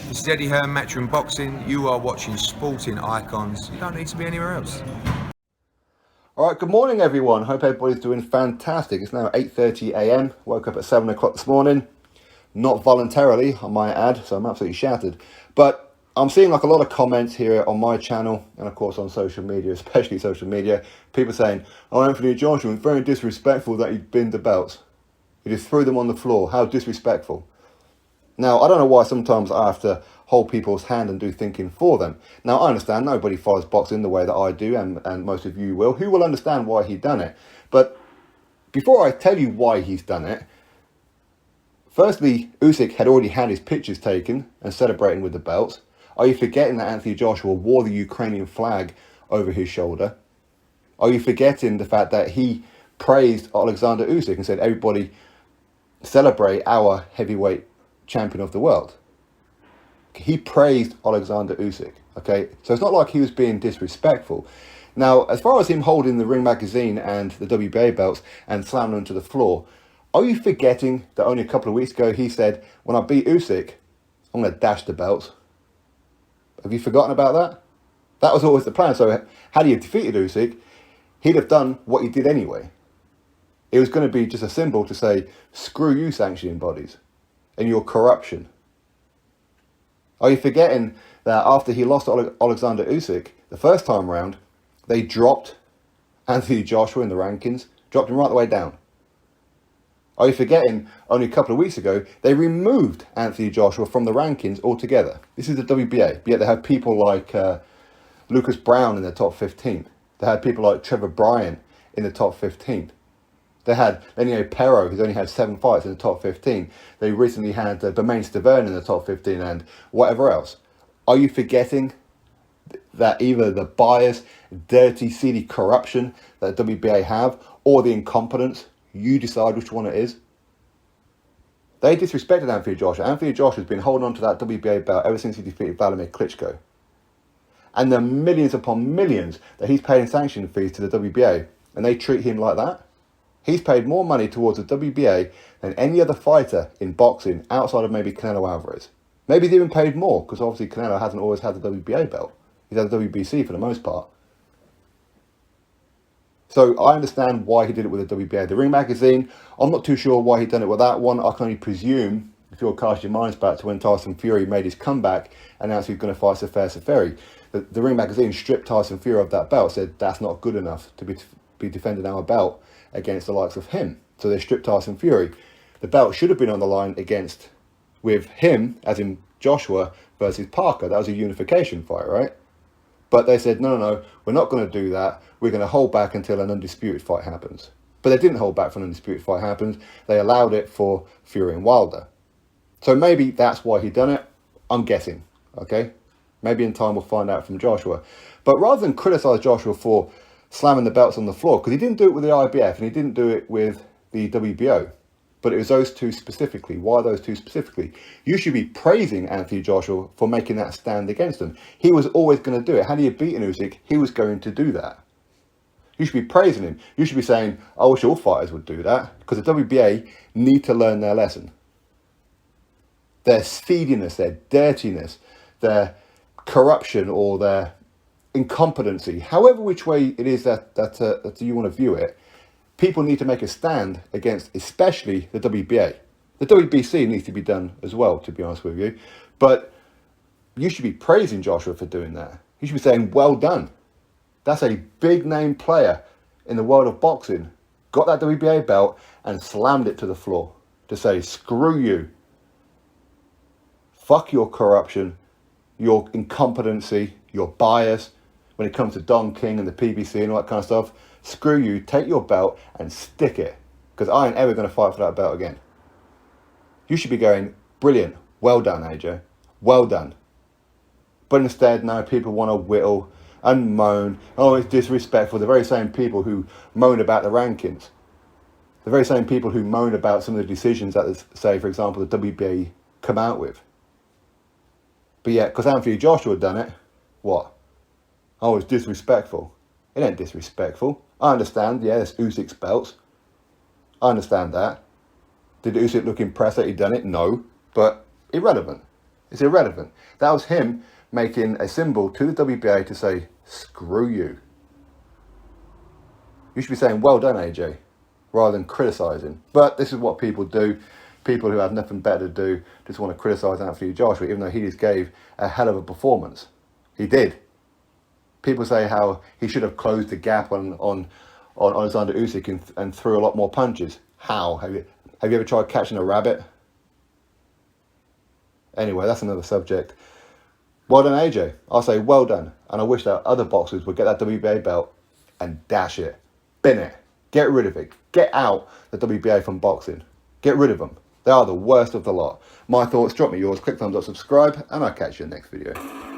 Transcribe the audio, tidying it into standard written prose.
This is Eddie Hearn, Matchroom Boxing. You are watching Sporting Icons. You don't need to be anywhere else. All right, good morning, everyone. Hope everybody's doing fantastic. It's now 8:30 a.m. Woke up at 7 o'clock this morning. Not voluntarily, I might add, so I'm absolutely shattered. But I'm seeing like a lot of comments here on my channel and, of course, on social media, especially social media. People saying, oh, Anthony Joshua, it's very disrespectful that he binned the belts. He just threw them on the floor. How disrespectful. Now, I don't know why sometimes I have to hold people's hand and do thinking for them. Now, I understand nobody follows boxing the way that I do, and most of you will, who will understand why he done it. But before I tell you why he's done it, firstly, Usyk had already had his pictures taken and celebrating with the belts. Are you forgetting that Anthony Joshua wore the Ukrainian flag over his shoulder? Are you forgetting the fact that he praised Oleksandr Usyk and said, everybody celebrate our heavyweight champion of the world? He praised Oleksandr Usyk, okay? So it's not like he was being disrespectful. Now, as far as him holding the Ring magazine and the WBA belts and slamming them to the floor, are you forgetting that only a couple of weeks ago he said, when I beat Usyk, I'm going to dash the belts? Have you forgotten about that? That was always the plan. So had he defeated Usyk, he'd have done what he did anyway. It was going to be just a symbol to say, screw you, sanctioning bodies, and your corruption. Are you forgetting that after he lost to Oleksandr Usyk the first time round, they dropped Anthony Joshua in the rankings, dropped him right the way down? Are you forgetting only a couple of weeks ago, they removed Anthony Joshua from the rankings altogether? This is the WBA, yet they have people like Lucas Brown in the top 15. They had people like Trevor Bryan in the top 15. They had Lenio Pero, who's only had 7 fights in the top 15. They recently had Bermain Stavern in the top 15 and whatever else. Are you forgetting that either the bias, dirty, seedy corruption that WBA have, or the incompetence? You decide which one it is. They disrespected Anthony Joshua. Anthony Joshua has been holding on to that WBA belt ever since he defeated Vladimir Klitschko. And the millions upon millions that he's paying sanction fees to the WBA, and they treat him like that? He's paid more money towards the WBA than any other fighter in boxing outside of maybe Canelo Alvarez. Maybe he's even paid more, because obviously Canelo hasn't always had the WBA belt. He's had the WBC for the most part. So I understand why he did it with the WBA. The Ring magazine, I'm not too sure why he done it with that one. I can only presume, if you'll cast your minds back to when Tyson Fury made his comeback and announced he was going to fight Sefer Seferi. The Ring magazine stripped Tyson Fury of that belt, said that's not good enough to be defending our belt against the likes of him. So they stripped Tyson Fury. The belt should have been on the line with him, as in Joshua, versus Parker. That was a unification fight, right? But they said, no, we're not going to do that. We're going to hold back until an undisputed fight happens. But they didn't hold back for an undisputed fight happens. They allowed it for Fury and Wilder. So maybe that's why he done it. I'm guessing, okay? Maybe in time we'll find out from Joshua. But rather than criticize Joshua for slamming the belts on the floor, because he didn't do it with the IBF and he didn't do it with the WBO, but it was those two specifically. Why those two specifically? You should be praising Anthony Joshua for making that stand against them. He was always going to do it. Had he beaten Usyk, he was going to do that. You should be praising him. You should be saying, I wish all fighters would do that, because the WBA need to learn their lesson. Their seediness, their dirtiness, their corruption, or their incompetency, however which way it is that you want to view it, people need to make a stand against, especially the WBA. The WBC needs to be done as well, to be honest with you. But you should be praising Joshua for doing that. You should be saying, well done. That's a big name player in the world of boxing. Got that WBA belt and slammed it to the floor to say, screw you. Fuck your corruption, your incompetency, your bias when it comes to Don King and the PBC and all that kind of stuff. Screw you, take your belt and stick it, because I ain't ever going to fight for that belt again. You should be going, brilliant, well done, AJ, well done. But instead, now people want to whittle and moan, oh, it's disrespectful. The very same people who moan about the rankings, the very same people who moan about some of the decisions that, say, for example, the WBA come out with. But yet, because Anthony Joshua had done it, what? Oh, it's disrespectful. It ain't disrespectful. I understand, yeah, it's Usyk's belts. I understand that. Did Usyk look impressed that he'd done it? No. But irrelevant. It's irrelevant. That was him making a symbol to the WBA to say, screw you. You should be saying, well done, AJ, rather than criticising. But this is what people do. People who have nothing better to do just want to criticise Anthony Joshua, even though he just gave a hell of a performance. He did. People say how he should have closed the gap on Oleksandr Usyk and threw a lot more punches. How? Have you ever tried catching a rabbit? Anyway, that's another subject. Well done, AJ. I'll say well done. And I wish that other boxers would get that WBA belt and dash it. Bin it. Get rid of it. Get out the WBA from boxing. Get rid of them. They are the worst of the lot. My thoughts, drop me yours, click thumbs up, subscribe, and I'll catch you in the next video.